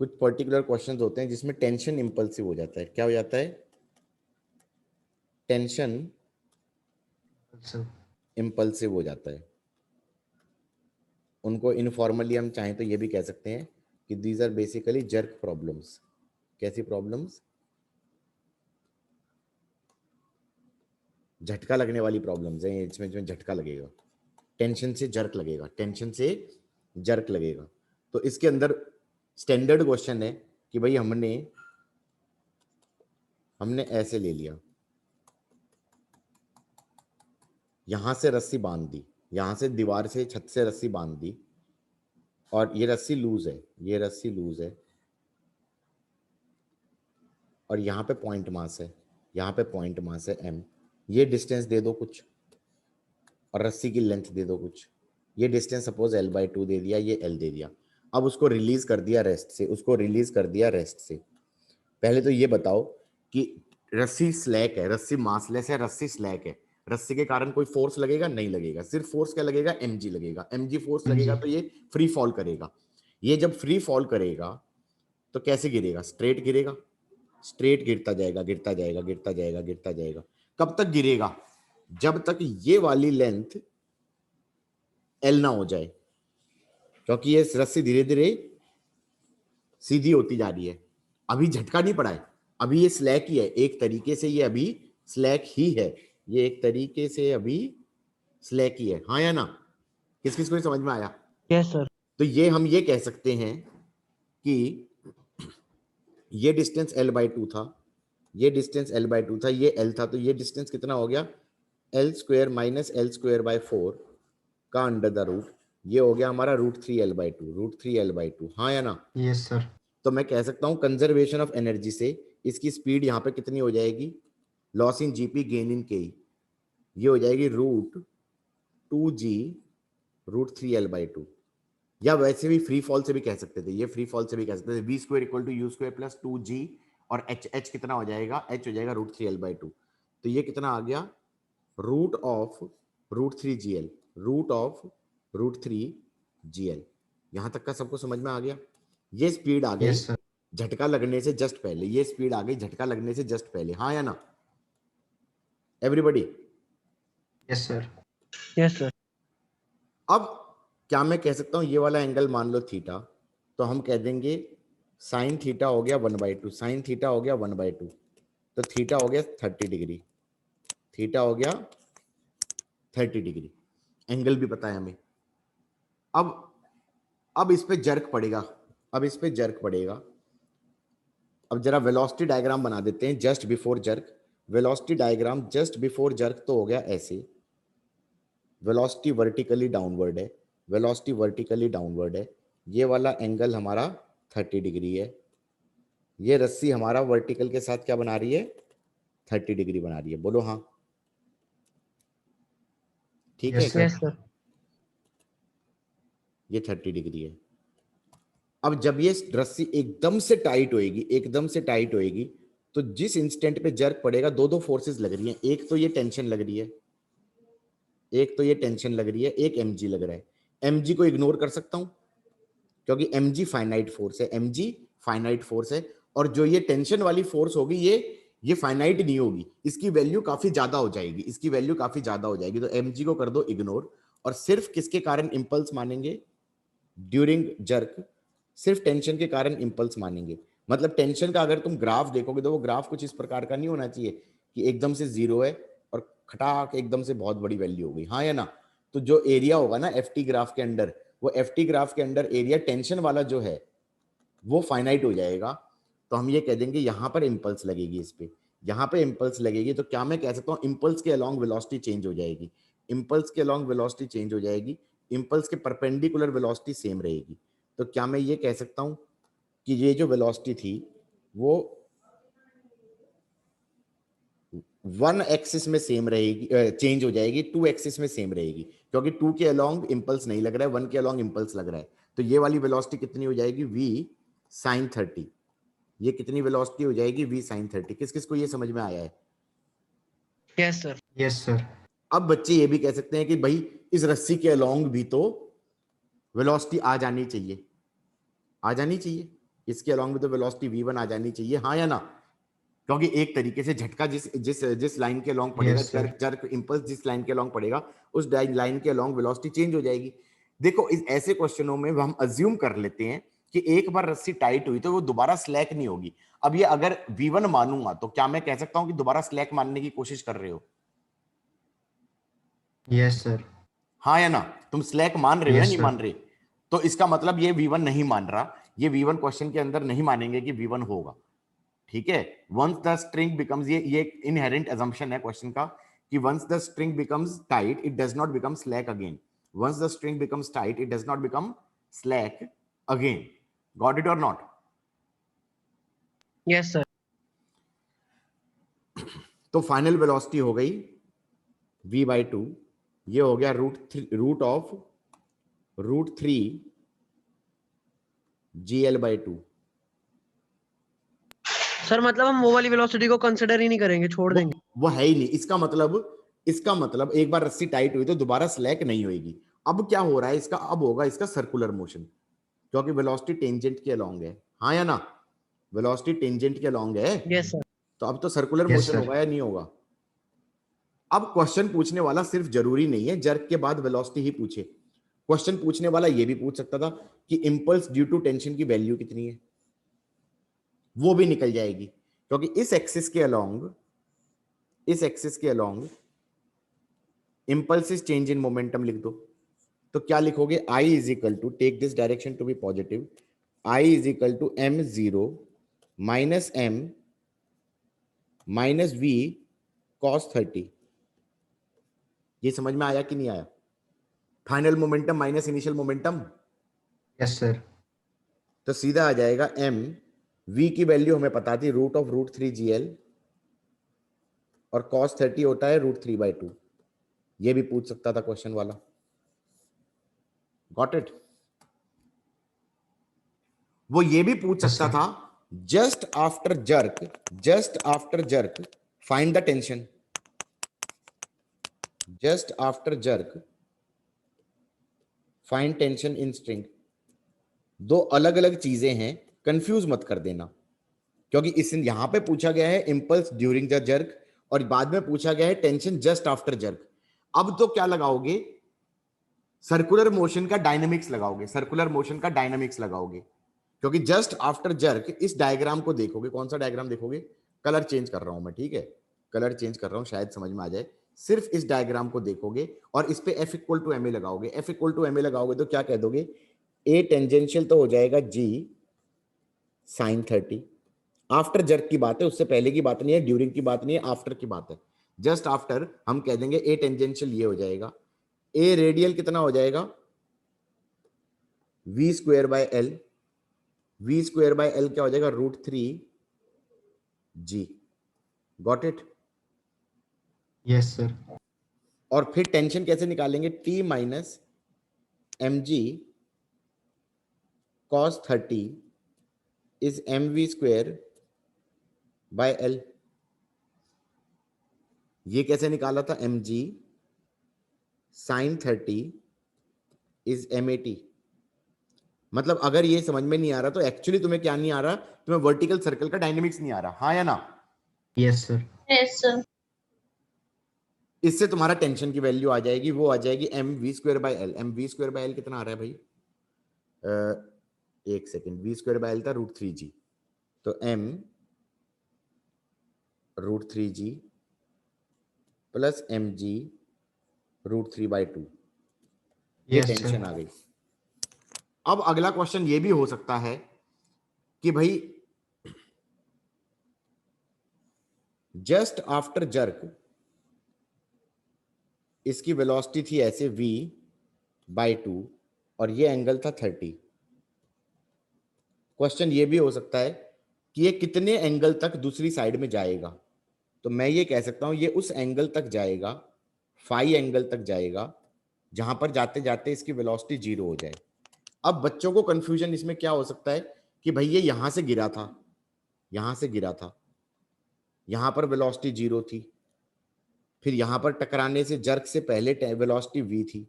कुछ particular questions होते हैं जिसमें टेंशन इंपल्सिव हो जाता है। क्या हो जाता है? टेंशन इंपल्सिव हो जाता है। उनको इनफॉर्मली हम चाहें तो ये भी कह सकते हैं कि these are basically jerk problems. कैसी प्रॉब्लम्स? झटका लगने वाली प्रॉब्लम्स हैं इसमें झटका लगेगा, टेंशन से जर्क लगेगा, टेंशन से जर्क लगेगा। तो इसके अंदर स्टैंडर्ड क्वेश्चन है कि भाई हमने ऐसे ले लिया, यहां से रस्सी बांध दी, यहां से दीवार से छत से रस्सी बांध दी, और ये रस्सी लूज है, ये रस्सी लूज है, और यहाँ पे पॉइंट मास है, यहाँ पे पॉइंट मास है m। ये डिस्टेंस दे दो कुछ, और रस्सी की लेंथ दे दो कुछ। ये डिस्टेंस सपोज l/2 दे दिया, ये l दे दिया। अब उसको रिलीज कर दिया रेस्ट से, उसको रिलीज कर दिया रेस्ट से। पहले तो ये बताओ कि रस्सी स्लैक है, रस्सी मासलेस है, रस्सी स्लैक है, रस्सी के कारण कोई फोर्स लगेगा? नहीं लगेगा। सिर्फ फोर्स क्या लगेगा? mg लगेगा। mg फोर्स लगेगा तो ये फ्री फॉल करेगा। ये जब फ्री फॉल करेगा तो कैसे गिरेगा? स्ट्रेट गिरेगा, स्ट्रेट गिरता जाएगा, गिरता जाएगा, गिरता जाएगा, गिरता जाएगा। कब तक गिरेगा? जब तक ये वाली लेंथ एल ना हो जाए, क्योंकि ये रस्सी धीरे धीरे सीधी होती जा रही है। अभी झटका नहीं पड़ा है, अभी ये स्लैक ही है एक तरीके से, ये अभी स्लैक ही है, ये एक तरीके से अभी स्लैक ही है। हाँ या ना? किस किस को समझ में आया? Yes sir. तो ये हम ये कह सकते हैं कि ये डिस्टेंस l/2 था, ये डिस्टेंस l/2 था, ये l था, तो ये डिस्टेंस कितना हो गया? l² माइनस l²/4 का अंडर द रूट, ये हो गया हमारा √3l/2, √3l/2। हाँ या ना? Yes sir. तो मैं कह सकता हूं कंजर्वेशन ऑफ एनर्जी से इसकी स्पीड यहां पे कितनी हो जाएगी? Loss in GP gain in के, ये हो जाएगी √2g √3l/2। या वैसे भी फ्री फॉल से भी कह सकते थे, ये फ्री फॉल से भी कह सकते थे v² = u² + 2g, और h कितना हो जाएगा? h हो जाएगा √3l/2। तो ये कितना आ गया? Root of √3gl, root of √3gl। यहां तक का सबको समझ में आ गया? ये स्पीड आ गई यस सर। झटका लगने से जस्ट पहले, ये स्पीड आ गई झटका लगने से जस्ट पहले। हाँ या ना everybody? Yes sir. Yes sir. अब क्या मैं कह सकता हूं ये वाला एंगल मान लो थीटा, तो हम कह देंगे साइन थीटा हो गया 1/2, साइन थीटा हो गया 1/2, तो थीटा हो गया 30 डिग्री, थीटा हो गया 30 डिग्री। एंगल भी पता है हमें। अब इस पे जर्क पड़ेगा, अब इस पे जर्क पड़ेगा। अब जरा वेलोसिटी डायग्राम बना देते हैं just before jerk. Velocity diagram just before jerk तो हो गया ऐसे, वेलोसिटी वर्टिकली डाउनवर्ड है, वेलोसिटी वर्टिकली डाउनवर्ड है, ये वाला एंगल हमारा 30 डिग्री है, ये रस्सी हमारा वर्टिकल के साथ क्या बना रही है? 30 डिग्री बना रही है। बोलो हाँ, ठीक है? Yes sir. Yes sir. ये 30 डिग्री है। अब जब ये रस्सी एकदम से टाइट होएगी, एकदम से टाइट होएगी, तो जिस इंस्टेंट पे जर्क पड़ेगा दो दो फोर्सेस लग रही हैं। एक तो ये टेंशन लग रही है, एक तो ये टेंशन लग रही है, एक mg लग रहा है। mg को इग्नोर कर सकता हूं क्योंकि mg फाइनाइट फोर्स है, mg फाइनाइट फोर्स है, और जो ये टेंशन वाली फोर्स होगी ये फाइनाइट नहीं होगी, इसकी वैल्यू काफी ज्यादा हो जाएगी, इसकी वैल्यू काफी ज्यादा हो जाएगी। तो mg को कर दो इग्नोर, और सिर्फ किसके कारण इंपल्स मानेंगे? ड्यूरिंग जर्क सिर्फ टेंशन के कारण इंपल्स मानेंगे। मतलब टेंशन का अगर तुम ग्राफ देखोगे तो वो ग्राफ कुछ इस प्रकार का नहीं होना चाहिए कि एकदम से 0 है और खटाक एकदम से बहुत बड़ी वैल्यू हो गई। हाँ या ना? तो जो एरिया होगा ना एफ टी ग्राफ के अंदर, वो एफ टी ग्राफ के अंदर एरिया टेंशन वाला जो है वो फाइनाइट हो जाएगा। तो हम ये कह देंगे यहां पर इंपल्स लगेगी, इस पे यहां पे इंपल्स लगेगी। तो क्या मैं कह सकता हूं इंपल्स के अलोंग वेलोसिटी चेंज हो जाएगी, इंपल्स के अलोंग वेलोसिटी चेंज हो जाएगी, इंपल्स के परपेंडिकुलर वेलोसिटी सेम रहेगी। तो क्या मैं ये कह सकता हूं कि ये जो वेलोसिटी थी वो 1 एक्सिस में सेम रहेगी, चेंज हो जाएगी, 2 एक्सिस में सेम रहेगी, क्योंकि 2 के अलोंग इंपल्स नहीं लग रहा है, 1 के अलोंग इंपल्स लग रहा है। तो ये वाली वेलोसिटी कितनी हो जाएगी? v sin 30। ये कितनी वेलोसिटी हो जाएगी? v sin 30। किस किस को ये समझ में आया है? Yes sir. Yes sir. अब बच्चे ये भी कह सकते हैं कि भाई इस रस्सी के अलोंग भी तो वेलोसिटी आ जानी चाहिए, आ जानी चाहिए। इसके अलॉन्ग में तो वेलोसिटी v1 आ जानी चाहिए, हाँ या ना? क्योंकि एक तरीके से झटका जिस लाइन के अलॉन्ग पड़ेगा, Yes, sir. जर्क इंपल्स जिस लाइन के अलॉन्ग पड़ेगा, उस लाइन के अलॉन्ग वेलोसिटी चेंज हो जाएगी। देखो इस ऐसे क्वेश्चनों में हम अज्यूम कर लेते हैं कि एक बार रस्सी टाइट हुई तो वो दोबारा स्लैक नहीं होगी। अब ये अगर v1 मानूंगा तो क्या मैं कह सकता हूं कि दोबारा स्लैक मानने की कोशिश कर रहे हो? Yes, sir. हाँ या ना? तुम स्लैक मान रहे हो या Yes, नहीं sir. मान रहे? तो इसका मतलब ये v1 नहीं मान रहा, ये v1 क्वेश्चन के अंदर नहीं मानेंगे कि v1 होगा, ठीक है? वंस द स्ट्रिंग बिकम्स, ये इनहेरेंट अजम्पशन है क्वेश्चन का कि once the string becomes tight it does not become slack again, once the string becomes tight it does not become slack again. Got it और not? Yes, sir. तो final velocity हो गई v/2, ये हो गया √3 gl/2। Sir मतलब हम वो वाली वेलोसिटी को कंसिडर ही नहीं करेंगे, छोड़ देंगे। वो है ही नहीं। इसका मतलब एक बार रस्सी टाइट हुई तो दोबारा स्लैक नहीं होगी। अब क्या हो रहा है इसका? अब होगा इसका सर्कुलर मोशन, क्योंकि वेलोसिटी टेंजेंट के अलोंग है, हाँ या ना? वेलोसिटी टेंजेंट के अलोंग है, यस सर। तो अब तो सर्कुलर Yes, मोशन sir. होगा या नहीं होगा? अब क्वेश्चन पूछने वाला सिर्फ जरूरी नहीं है जर्क के बाद वेलोसिटी ही पूछे, क्वेश्चन पूछने वाला ये भी पूछ सकता था कि इंपल्स ड्यू टू टेंशन की वैल्यू कितनी है, वो भी निकल जाएगी, क्योंकि इस एक्सिस के along impulse change in momentum लिख दो। तो क्या लिखोगे? I is equal to, take this direction to be positive, I is equal to m0 minus m minus v cos 30। ये समझ में आया कि नहीं आया? Final momentum minus initial momentum, Yes, sir. तो सीधा आ जाएगा m, v की वैल्यू हमें पता थी √3 gl, और cos 30 होता है √3/2। ये भी पूछ सकता था क्वेश्चन वाला। Got it? वो ये भी पूछ Yes, सकता sir. था just after jerk find the tension, just after jerk find tension in string. दो अलग अलग चीजें हैं, कंफ्यूज मत कर देना, क्योंकि इस यहां पे पूछा गया है इंपल्स ड्यूरिंग द जर्क और बाद में पूछा गया है टेंशन जस्ट आफ्टर जर्क। अब तो क्या लगाओगे? सर्कुलर मोशन का डायनामिक्स लगाओगे, क्योंकि जस्ट आफ्टर जर्क इस डायग्राम को देखोगे। कौन सा डायग्राम देखोगे? कलर चेंज कर रहा हूं मैं, ठीक है? कलर चेंज कर रहा हूं, शायद समझ में आ जाए। सिर्फ इस डायग्राम को देखोगे और इस पे F इक्वल टू ma लगाओगे। F इक्वल टू ma लगाओगे तो क्या कह दोगे? A टेंजेंशियल तो हो जाएगा G sin 30। आफ्टर जर्क की बात है, उससे पहले की बात नहीं है, ड्यूरिंग की बात नहीं है, आफ्टर की बात है। जस्ट आफ्टर हम कह देंगे A टेंजेंशियल ये हो जाएगा, A रेडियल कितना हो जाएगा? v²/l, v²/l क्या हो जाएगा? √3g। Got it? Yes, sir. और फिर टेंशन कैसे निकालेंगे? t minus mg cos 30 is mv²/l। ये कैसे निकाला था? mg sin 30 is mat। मतलब अगर ये समझ में नहीं आ रहा तो एक्चुअली तुम्हें क्या नहीं आ रहा? तुम्हें वर्टिकल सर्कल का डायनेमिक्स नहीं आ रहा, हाँ या ना? Yes, sir. Yes, sir. इससे तुम्हारा टेंशन की वैल्यू आ जाएगी, वो आ जाएगी mv²/l। mv²/l कितना आ रहा है भाई? एक सेकेंड, v²/l था √3g, तो m √3g प्लस mg √3/2। ये Yes, sir. टेंशन आ गई। अब अगला क्वेश्चन ये भी हो सकता है कि भाई जस्ट आफ्टर जर्क इसकी वेलोसिटी थी ऐसे v/2 और ये एंगल था 30। क्वेश्चन ये भी हो सकता है कि ये कितने एंगल तक दूसरी साइड में जाएगा। तो मैं ये कह सकता हूं ये उस एंगल तक जाएगा, फाई एंगल तक जाएगा, जहां पर जाते जाते इसकी वेलोसिटी 0 हो जाए। अब बच्चों को कंफ्यूजन इसमें क्या हो सकता है कि भाई ये यहां से गिरा था, यहां पर वेलोसिटी 0 थी, फिर यहां पर टकराने से जर्क से पहले वेलोसिटी v थी,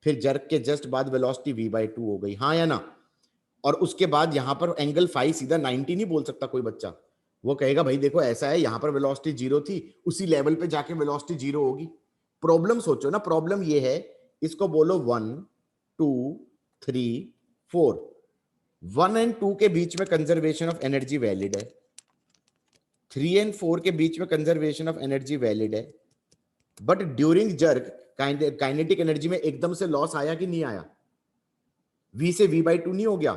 फिर जर्क के जस्ट बाद वेलोसिटी v/2 हो गई, हाँ या ना? और उसके बाद यहां पर एंगल फाई सीधा 90 नहीं बोल सकता कोई बच्चा। वो कहेगा भाई देखो ऐसा है, यहां पर वेलोसिटी 0 थी, उसी लेवल पे जाके वेलोसिटी 0 होगी। प्रॉब्लम सोचो ना, प्रॉब्लम ये है, इसको बोलो 1 2 3 4, 1 एंड 2 के बीच में कंजर्वेशन ऑफ एनर्जी वैलिड है, 3 एंड 4 के बीच में कंजर्वेशन ऑफ एनर्जी वैलिड है, but during jerk kinetic energy में एकदम से लॉस आया कि नहीं आया? v से v/2 नहीं हो गया?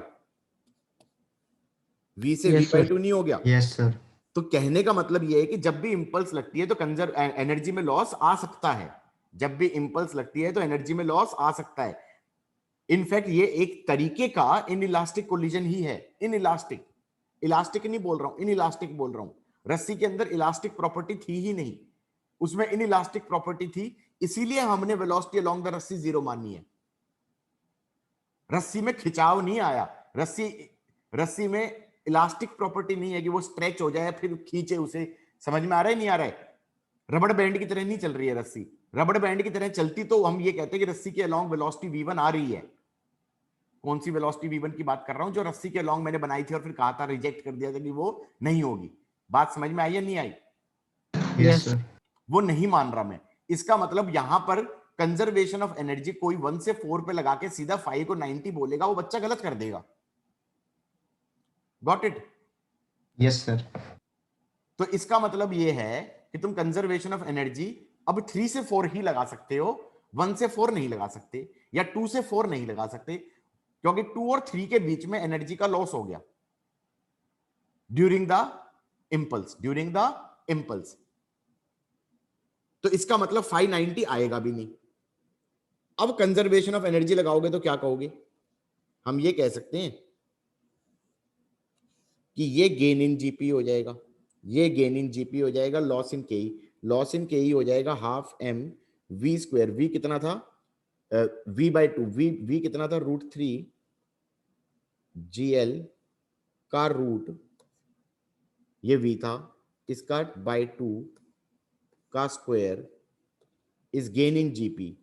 v से Yes, sir. v/2 नहीं हो गया? Yes sir. तो कहने का मतलब यह है कि जब भी इंपल्स लगती है तो कंजर्व एनर्जी में लॉस आ सकता है। जब भी इंपल्स लगती है तो एनर्जी में लॉस आ सकता है। इनफैक्ट ये एक तरीके का इनइलास्टिक कोलिजन ही है। इनइलास्टिक, इलास्टिक नहीं बोल रहा हूं, इनइलास्टिक बोल रहा हूं। रस्सी के अंदर इलास्टिक प्रॉपर्टी थी ही नहीं, उसमें इनइलास्टिक प्रॉपर्टी थी, इसीलिए हमने वेलोसिटी अलोंग द रस्सी 0 मानी है। रस्सी में खिंचाव नहीं आया, रस्सी में इलास्टिक प्रॉपर्टी नहीं है कि वो स्ट्रेच हो जाए फिर खींचे उसे। समझ में आ रहा है नहीं आ रहा है? रबड़ बैंड की तरह नहीं चल रही है रस्सी। रबड़ बैंड की तरह चलती तो हम ये कहते हैं कि रस्सी के अलोंग वेलोसिटी v1 आ रही है। कौन सी वेलोसिटी v1 की बात कर रहा हूं? जो रस्सी के अलोंग मैंने बनाई थी और फिर कहा था, रिजेक्ट कर दिया था कि वो नहीं होगी। बात समझ में आई या नहीं आई? Yes Yes. सर। वो नहीं मान रहा मैं। इसका मतलब यहां पर कंजर्वेशन ऑफ एनर्जी कोई 1 से 4 पे लगा के सीधा 5 को 90 बोलेगा, वो बच्चा गलत कर देगा। Got it? Yes sir. तो इसका मतलब यह है कि तुम कंजर्वेशन ऑफ एनर्जी अब 3 से 4 ही लगा सकते हो, 1 से 4 नहीं लगा सकते, या 2 से 4 नहीं लगा सकते, क्योंकि 2 और 3 के बीच में एनर्जी का लॉस हो गया ड्यूरिंग द इंपल्स। तो इसका मतलब 590 आएगा भी नहीं। अब कंजर्वेशन ऑफ एनर्जी लगाओगे तो क्या कहोगे? हम ये कह सकते हैं कि ये गेन इन जीपी हो जाएगा, ये गेन इन जीपी हो जाएगा, लॉस इन केई, लॉस इन केई हो जाएगा half M V square. V कितना था? v/2, वी कितना था? √3 GL का रूट, ये v था, इसका बाय 2 का square is gain in GP.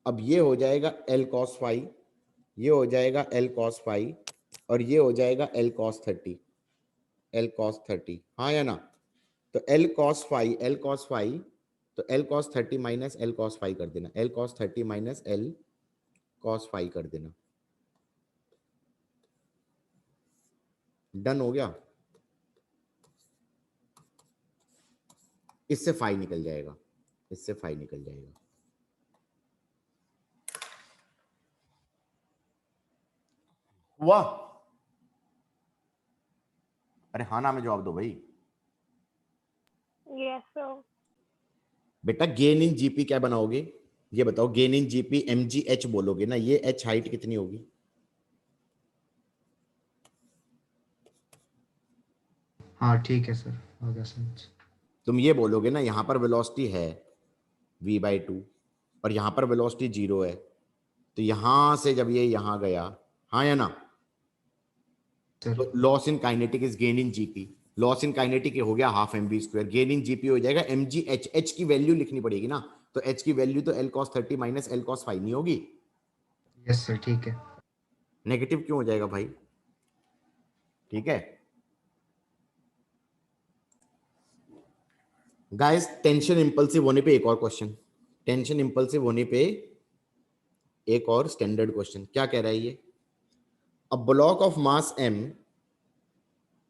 अब ये हो जाएगा L cos फाई, ये हो जाएगा L cos फाई, और ये हो जाएगा L cos 30, L cos 30, हाँ या ना? तो L cos फाई, तो L cos 30 minus L cos phi कर देना, L cos 30 minus L cos phi कर देना। डन हो गया? इससे फाई निकल जाएगा, इससे फाई निकल जाएगा। हुआ? अरे हाँ ना में जवाब दो भाई। Yes, sir. बेटा गेन इन जीपी क्या बनाओगे? ये बताओ, गेन इन जीपी mgh बोलोगे ना, ये h हाइट कितनी होगी? हाँ ठीक है सर, हो गया समझ। तुम ये बोलोगे ना, यहां पर वेलोसिटी है v/2 और यहां पर वेलोसिटी 0 है, तो यहां से जब ये यहां गया, हाँ या ना, सर तो loss in kinetic is gain in GP. Loss in kinetic हो गया half mv square, gain in GP हो जाएगा mgh। h की वैल्यू लिखनी पड़ेगी ना, तो h की वैल्यू तो L cos 30 minus L cos phi नहीं होगी? यस सर ठीक है। नेगेटिव क्यों हो जाएगा भाई? ठीक है गाइस, टेंशन इंपल्सिव होने पे एक और क्वेश्चन, टेंशन इंपल्सिव होने पे एक और स्टैंडर्ड क्वेश्चन क्या कह रहा है ये? A block of mass m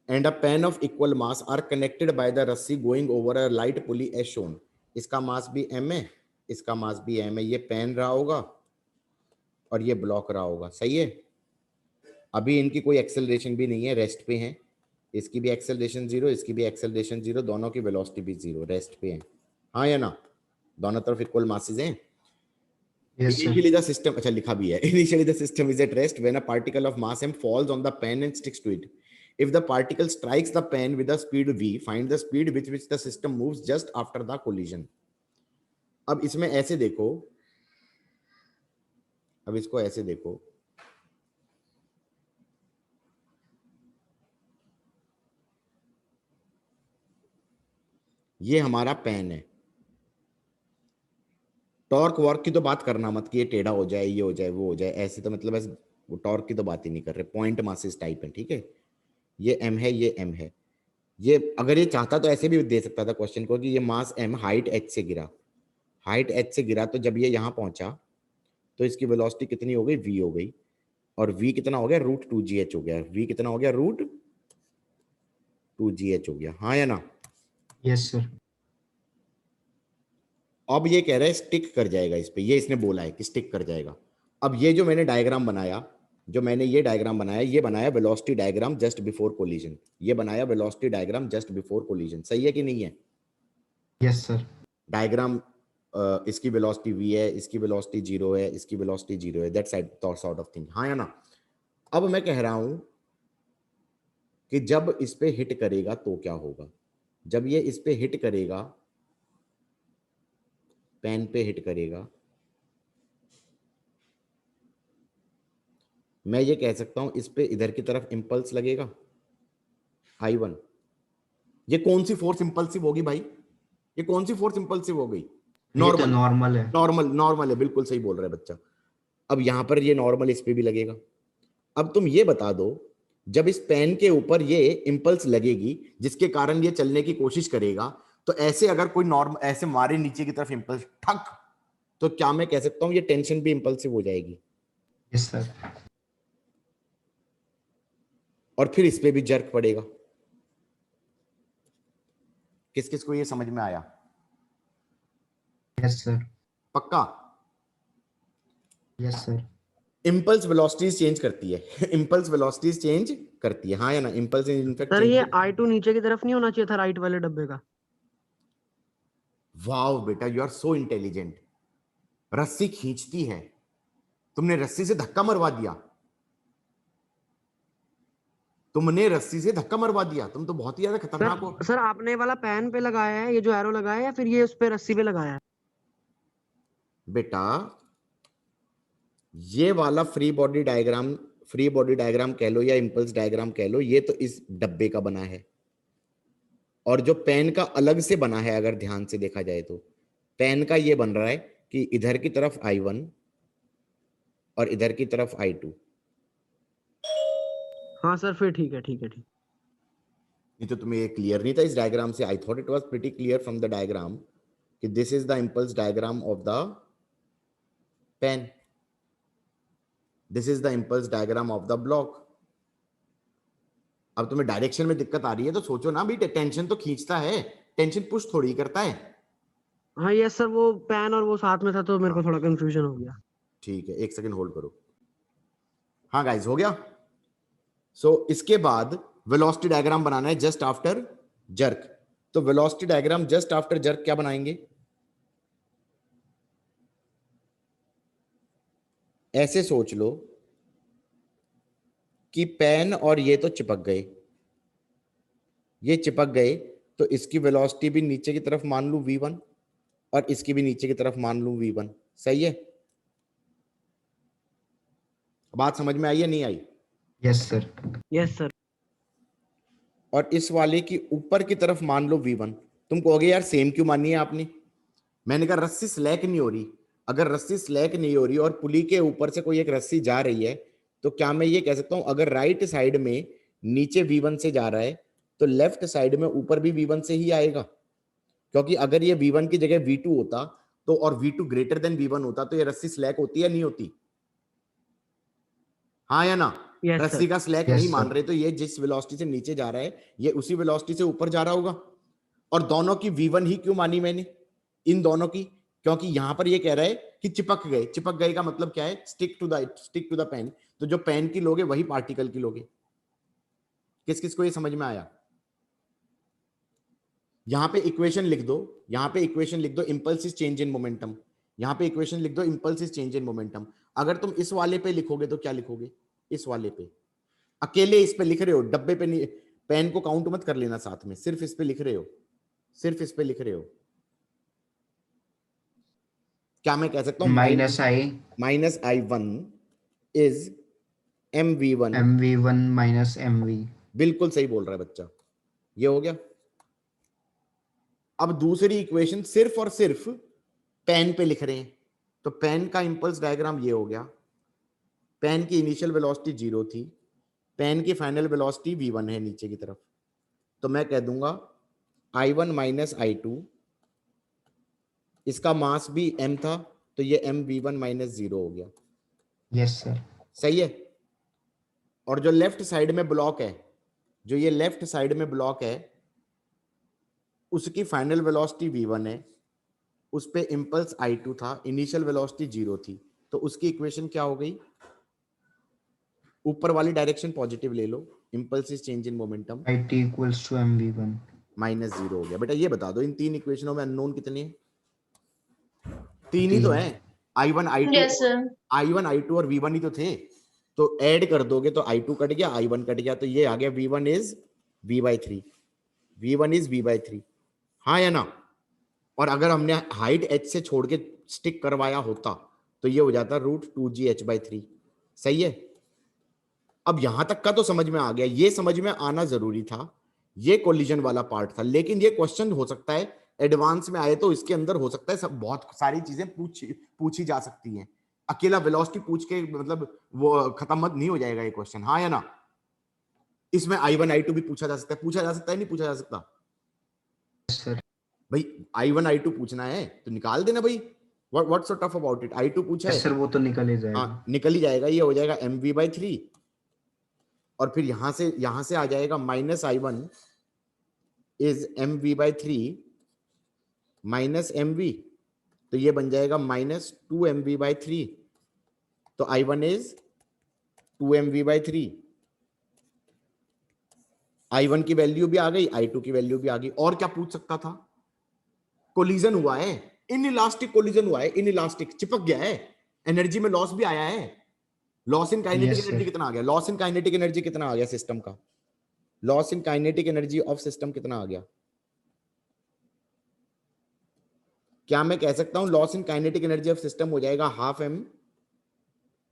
and a pen of equal mass are connected by the रस्सी going over a light pulley as shown। इसका मास भी m है, इसका मास भी m है, ये पेन रहा होगा और ये ब्लॉक रहा होगा, सही है? अभी इनकी कोई एक्सेलरेशन भी नहीं है, रेस्ट पे हैं। इसकी भी एक्सेलरेशन 0, इसकी भी एक्सेलरेशन 0, दोनों की वेलोसिटी भी 0, रेस्ट पे हैं, हाँ या ना? दोनों तरफ इक्वल मासेस हैं। Yes sir. Initially the system, अच्छा लिखा भी है, initially the system is at rest when a particle of mass m falls on the pen and sticks to it. If the particle strikes the pen with a speed v, find the speed with which the system moves just after the collision। अब इसमें ऐसे देखो, अब इसको ऐसे देखो, ये हमारा पेन है। टॉर्क वर्क की तो बात करना मत कि ये टेढ़ा हो जाए, ये हो जाए, वो हो जाए, ऐसे तो मतलब ऐसे वो टॉर्क की तो बात ही नहीं कर रहे, पॉइंट मासेस टाइप है, ठीक है। ये m है, ये m है। ये अगर ये चाहता तो ऐसे भी दे सकता था क्वेश्चन को कि ये मास m हाइट h से गिरा, हाइट h से गिरा, तो जब ये यहाँ पहुंचा तो इसकी वेलोसिटी कितनी हो गई, v हो गई, और v कितना हो गया, √2gh हो गया। v कितना हो गया, √2gh हो गया, हाँ या ना। Yes sir. अब ये कह रहा है स्टिक कर जाएगा इस पे, ये इसने बोला है कि स्टिक कर जाएगा। अब ये जो मैंने डायग्राम बनाया, जो मैंने ये डायग्राम बनाया, ये बनाया velocity diagram just before collision, ये बनाया velocity diagram just before collision, सही है कि नहीं है। Yes sir. डायग्राम इसकी वेलोसिटी v है, इसकी वेलोसिटी 0 है, इसकी वेलोसिटी 0 है, दैट सॉर्ट ऑफ थिंग, हाँ या ना। अब मैं कह रहा हूं कि जब इस पे हिट करेगा तो क्या होगा, जब ये इस पे हिट करेगा, पेन पे हिट करेगा, मैं ये कह सकता हूं इस पे इधर की तरफ इंपल्स लगेगा I1। ये कौन सी फोर्स इंपल्सिव होगी भाई, ये कौन सी फोर्स इंपल्सिव हो गई, ये तो नॉर्मल, नॉर्मल है। नॉर्मल है, बिल्कुल सही बोल रहा है बच्चा। अब यहां पर ये नॉर्मल इस पे भी लगेगा। अब तुम ये बता दो, जब इस पेन के ऊपर ये इंपल्स लगेगी जिसके कारण ये चलने की कोशिश करेगा, तो ऐसे अगर कोई नॉर्मल ऐसे मारे नीचे की तरफ इंपल्स ठक, तो क्या मैं कह सकता हूं ये टेंशन भी इंपल्सिव हो जाएगी। Yes sir. और फिर इस पे भी जर्क पड़ेगा। किस किस को ये समझ में आया, यस सर। पक्का। Yes sir. Impulse velocities change करती है इंपल्स वेलोसिटीज चेंज करती है, हाँ या ना, इंपल्स इनफैक्ट सर चेंज। ये I2 नीचे की तरफ नहीं होना चाहिए था राइट वाले डब्बे का। वाओ बेटा, यू आर सो इंटेलिजेंट। रस्सी खींचती है, तुमने रस्सी से धक्का मरवा दिया, तुमने रस्सी से धक्का मरवा दिया, तुम तो बहुत ही ज्यादा खतरनाक हो। सर आपने वाला पैन पे लगाया है ये जो एरो लगाया है, या फिर ये उस पे रस्सी पे लगाया है। बेटा ये वाला free body diagram, free body diagram कह लो या इंपल्स डायग्राम कह लो, ये तो इस डब्बे का बना है, और जो पेन का अलग से बना है, अगर ध्यान से देखा जाए तो पेन का ये बन रहा है कि इधर की तरफ I1 और इधर की तरफ I2। हाँ सर फिर ठीक है, ठीक है, ठीक। नहीं तो तुम्हें ये क्लियर नहीं था इस डायग्राम से, I thought it was pretty clear from the diagram कि this is the impulse diagram of the pen, this is the impulse diagram of the block. अब तुम्हें डायरेक्शन में दिक्कत आ रही है तो सोचो ना, भी टेंशन तो खींचता है, टेंशन पुश थोड़ी करता है। हाँ यस सर, वो पैन और वो साथ में था तो मेरे को थोड़ा कंफ्यूजन हो गया। ठीक है, एक सेकंड होल्ड करो। हाँ गाइस, हो गया। सो इसके बाद वेलोसिटी डायग्राम बनाना है जस्ट आफ्टर जर्क। तो velocity diagram just after jerk क्या बनाएंगे, ऐसे सोच लो कि पेन और ये तो चिपक गए, ये चिपक गए, तो इसकी वेलोसिटी भी नीचे की तरफ मान लूं v1 और इसकी भी नीचे की तरफ मान लूं v1, सही है। बात समझ में आई या नहीं आई। Yes sir. Yes sir. और इस वाले की ऊपर की तरफ मान लो v1। तुम कहोगे यार सेम क्यों मानी है आपने, मैंने कहा रस्सी स्लैक नहीं हो रही। अगर रस्सी स्लैक नहीं हो रही और पुली के ऊपर से कोई एक रस्सी जा रही है, तो क्या मैं ये कह सकता हूं अगर राइट साइड में नीचे v1 से जा रहा है तो लेफ्ट साइड में ऊपर भी v1 से ही आएगा, क्योंकि अगर ये v1 की जगह v2 होता तो और v2 ग्रेटर देन v1 होता तो ये रस्सी स्लैक होती या नहीं होती, हाँ या ना। यस रस्सी सर। का स्लैक Yes, नहीं sir. मान रहे तो ये जिस वेलोसिटी से नीचे जा रहा है ये उसी वेलोसिटी से ऊपर जा रहा होगा। और दोनों की v1 ही क्यों मानी मैंने, इन दोनों की, क्योंकि यहां पर ये कह रहा है कि चिपक गए। चिपक गए का मतलब क्या है, स्टिक टू द पेन। तो जो पेन की लोगे वही पार्टिकल की लोगे। किस किस को ये समझ में आया। यहां पे इक्वेशन लिख दो, यहां पे इक्वेशन लिख दो, impulse is change in momentum. यहां पे इक्वेशन लिख दो, impulse is change in momentum. अगर तुम इस वाले पे लिखोगे तो क्या लिखोगे, इस वाले पे अकेले इस पे लिख रहे हो, डब्बे पे नहीं, पेन को काउंट मत कर लेना साथ में, सिर्फ इस पे लिख रहे हो, सिर्फ इस पे लिख रहे हो। क्या मैं कह सकता हूं -I1 is mv1। mv1 minus mv। बिल्कुल सही बोल रहा है बच्चा, ये हो गया। अब दूसरी इक्वेशन सिर्फ और सिर्फ पेन पे लिख रहे हैं, तो पेन का इंपल्स डायग्राम ये हो गया, पेन की इनिशियल वेलोसिटी 0 थी, पेन की फाइनल वेलोसिटी v1 है नीचे की तरफ, तो मैं कह दूंगा i1 माइनस i2, इसका मास भी m था तो ये m v1 माइनस 0 हो गया। Yes sir. सही है। और जो लेफ्ट साइड में ब्लॉक है, जो ये लेफ्ट साइड में ब्लॉक है, उसकी फाइनल वेलोसिटी v1 है, उस पे इंपल्स i2 था, इनिशियल वेलोसिटी 0 थी, तो उसकी इक्वेशन क्या हो गई? ऊपर वाली डायरेक्शन पॉजिटिव ले लो, impulse is change in momentum, IT equals to mv1। माइनस 0 हो गया। बेटा ये बता दो इन तीन इक्वेशनों में अननोन कितने हैं? तीन ही तो है, i1 i2 yes sir. i1 i2 और v1 ही तो थे, तो ऐड कर दोगे तो i2 कट गया, i1 कट गया, तो ये आ गया v1 is v/3, v1 is v/3, हाँ या ना? और अगर हमने हाइट h से छोड़ के स्टिक करवाया होता तो ये हो जाता √2gh/3। सही है। अब यहां तक का तो समझ में आ गया, ये समझ में आना जरूरी था, ये कोलिजन वाला पार्ट था, लेकिन ये क्वेश्चन हो सकता है एडवांस में आए तो इसके अंदर हो सकता है सब बहुत सारी चीजें पूछी जा सकती हैं। अकेला वेलोसिटी पूछ के मतलब वो खत्म मत नहीं हो जाएगा ये क्वेश्चन, हाँ या ना? इसमें i1 i2 भी पूछा जा सकता है, पूछा जा सकता है नहीं पूछा जा सकता? Yes sir. भाई i1 i2 पूछना है तो निकाल देना भाई, what's so tough about it? i2 पूछा यस है, सर, वो तो निकल ही जाएगा। हाँ निकल ही जाएगा, ये हो जाएगा mv/3, और फिर यहां से आ जाएगा minus i1 is mv/3 minus mv, तो ये बन जाएगा माइनस 2mv/3, तो i1 इज 2mv/3, i1 की वैल्यू भी आ गई, i2 की वैल्यू भी आ गई। और क्या पूछ सकता था? कोलिजन हुआ है, इनइलास्टिक कोलिजन हुआ है, इनइलास्टिक चिपक गया है, एनर्जी में लॉस भी आया है। Loss in kinetic Yes, energy sir. कितना आ गया? लॉस इन काइनेटिक एनर्जी कितना आ गया सिस्टम का? Loss in kinetic energy of system कितना आ गया? क्या मैं कह सकता हूं loss in kinetic energy of system हो जाएगा half m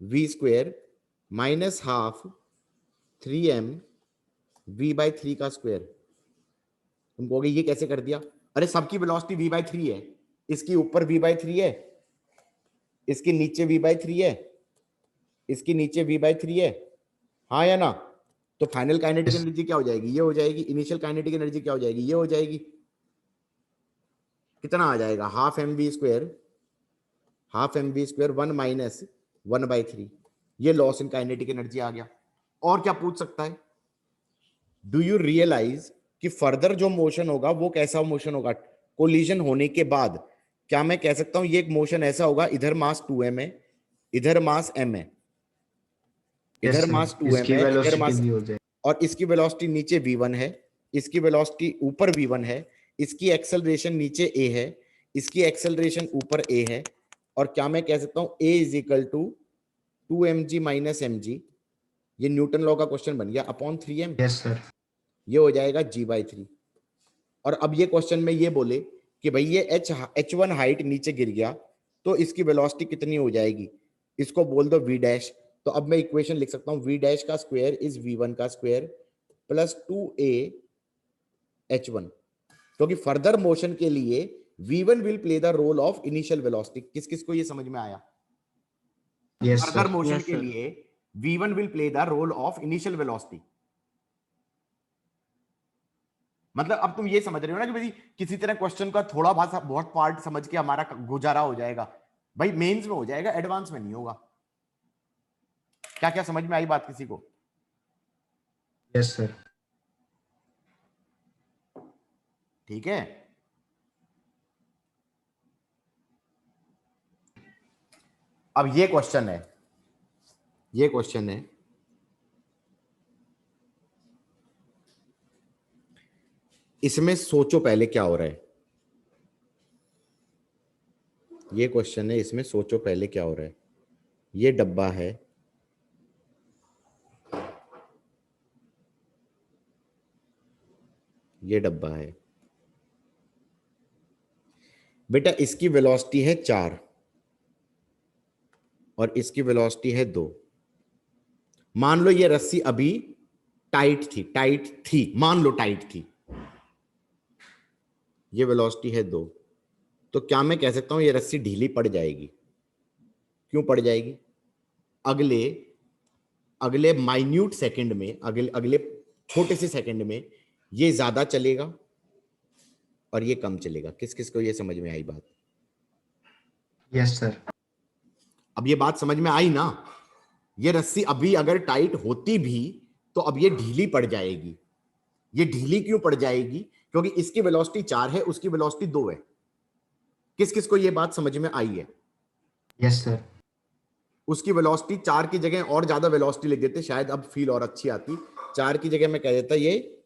v² minus half 3m v/3 का स्क्वायर? तुम कहोगे ये कैसे कर दिया? अरे सबकी वेलोसिटी v/3 है, इसकी ऊपर v/3 है, इसके नीचे v/3 है, इसकी नीचे v/3 है, हाँ या ना? तो फाइनल काइनेटिक Yes. एनर्जी क्या हो जाएगी? ये हो जाएगी। इनिशियल काइनेटिक एनर्जी क्या हो जाएगी? ये हो जाएगी। कितना आ जाएगा? हाफ mv² 1 माइनस 1/3, ये लॉस इन काइनेटिक एनर्जी आ गया। और क्या पूछ सकता है? डू यू रियलाइज कि फर्दर जो मोशन होगा वो कैसा मोशन होगा? कोलिजन होने के बाद क्या मैं कह सकता हूं ये एक मोशन ऐसा होगा, इधर मास 2m है, इधर मास m है, Yes, इधर sir. मास 2m इसकी है, इधर वेलोसिटी मास, भी हो जाए। और इसकी वेलोसिटी नीचे v1 है, इसकी वेलोसिटी ऊपर v1 है, इसकी एक्सेलरेशन नीचे a है, इसकी एक्सेलरेशन ऊपर a है, और क्या मैं कह सकता हूं a is equal to 2mg minus mg, ये न्यूटन लॉ का क्वेश्चन बन गया, अपॉन 3m, यस सर। ये हो जाएगा g/3। और अब ये क्वेश्चन में ये बोले कि भाई ये h1 हाइट नीचे गिर गया तो इसकी वेलोसिटी कितनी हो जाएगी? इसको बोल दो v'। तो अब मैं इक्वेशन लिख सकता हूं v' का स्क्वायर इज v1 का स्क्वायर प्लस 2a h1, क्योंकि फर्दर मोशन के लिए v1 will play the role of initial velocity. किस किस को ये समझ में आया? Yes further sir. Motion Yes, के sir. लिए v1 will play the role of initial velocity. मतलब अब तुम ये समझ रहे हो ना कि भाई किसी तरह क्वेश्चन का थोड़ा बहुत पार्ट समझ के हमारा गुजारा हो जाएगा, भाई मेंस में हो जाएगा, एडवांस में नहीं होगा। क्या क्या समझ में आई बात किसी को? Yes sir. ठीक है। अब ये क्वेश्चन है, ये क्वेश्चन है, इसमें सोचो पहले क्या हो रहा है। ये क्वेश्चन है, इसमें सोचो पहले क्या हो रहा है। ये डब्बा है, ये डब्बा है बेटा, इसकी वेलोसिटी है 4 और इसकी वेलोसिटी है 2। मान लो ये रस्सी अभी टाइट थी, मान लो टाइट थी, ये वेलोसिटी है 2, तो क्या मैं कह सकता हूं ये रस्सी ढीली पड़ जाएगी? क्यों पड़ जाएगी? अगले अगले माइन्यूट सेकंड में, अगले अगले छोटे से सेकंड में ये ज्यादा चलेगा और ये कम चलेगा। किस किस को ये समझ में आई बात? Yes sir. अब ये बात समझ में आई ना? ये रस्सी अभी अगर टाइट होती भी तो अब ये ढीली पड़ जाएगी। ये ढीली क्यों पड़ जाएगी? क्योंकि इसकी वेलोसिटी 4 है, उसकी वेलोसिटी 2 है। किस किस को ये बात समझ में आई है? Yes sir. उसकी वेलोसिटी 4 की जगह और ज्यादा वेलोसिटी लिख देते, शायद अब फील और अच्छी आती। 4 की जगह मैं कह देता ये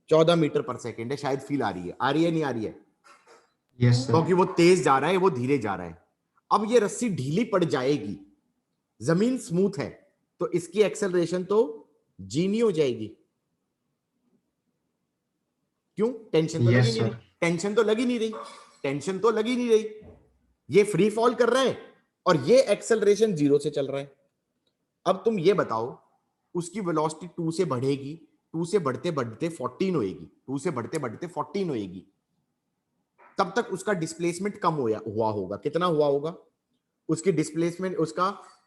14 मीटर पर सेकेंड है, शायद फील आ रही है। आ रही है नहीं आ रही है? Yes sir. क्योंकि वो तेज जा रहा है, वो धीरे जा रहा है। अब ये रस्सी ढीली पड़ जाएगी, जमीन स्मूथ है, तो इसकी एक्सेलरेशन तो जीनी हो जाएगी। क्यों? टेंशन तो लगी नहीं रही, टेंशन तो लगी नहीं रही, टेंशन तो लगी नहीं रही। ये फ्री फॉल कर रहा है और ये एक्सेलरेशन 0 से चल रहा है। अब तुम ये बताओ, उसकी वेलोसिटी 2 से बढ़ेगी, 2 से बढ़ते बढ़ते 14 होएगी, 2 से बढ़ते बढ़ते 14 होएगी, तब तक उसका डिस्प्लेसमेंट कम हुआ होगा। कितना हुआ होगा? उसकी डिस्प्लेसमेंट,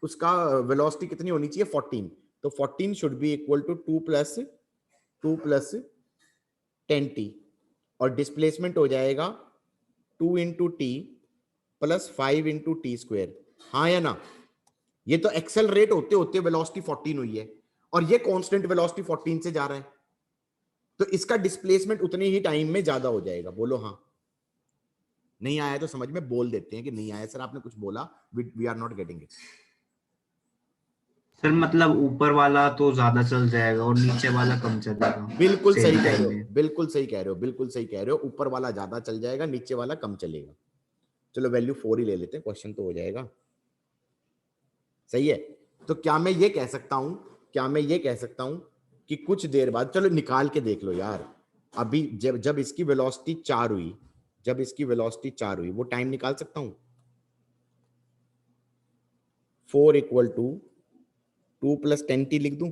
उसका वेलोसिटी कितनी होनी चाहिए? 14। तो 14 should be equal to 2 plus 10t, और डिस्प्लेसमेंट हो जाएगा 2 into T plus 5 into T square. हाँ या ना? ये तो एक्सेलरेट होते होते वेलोसिटी 14 हुई है और ये कांस्टेंट वेलोसिटी 14 से जा रहा है, तो इसका डिस्प्लेसमेंट उतने ही टाइम में ज्यादा हो जाएगा। बोलो हाँ। नहीं आया तो समझ में बोल देते हैं कि नहीं आया सर, आपने कुछ बोला, we are not getting it. Sir मतलब ऊपर वाला तो ज्यादा चल जाएगा और नीचे वाला कम चलेगा। बिल्कुल सही Same कह time रहे हो, में। बिल्कुल सही कह रहे हो, बिल्कुल सही कह रहे हो। ऊपर वाला ज्यादा चल जाएगा, नीचे वाला कम चलेगा। चलो वैल्यू 4 ही ले लेते हैं, क्वेश्चन तो हो जाएगा। सही है। तो क्या मैं ये कह सकता हूं, क्या मैं ये कह सकता हूं कि कुछ देर बाद, चलो निकाल के देख लो यार, अभी जब इसकी वेलोसिटी 4 हुई, जब इसकी वेलोसिटी 4 हुई, वो टाइम निकाल सकता हूं। 4 इक्वल टू 2 प्लस 10t लिख दूं।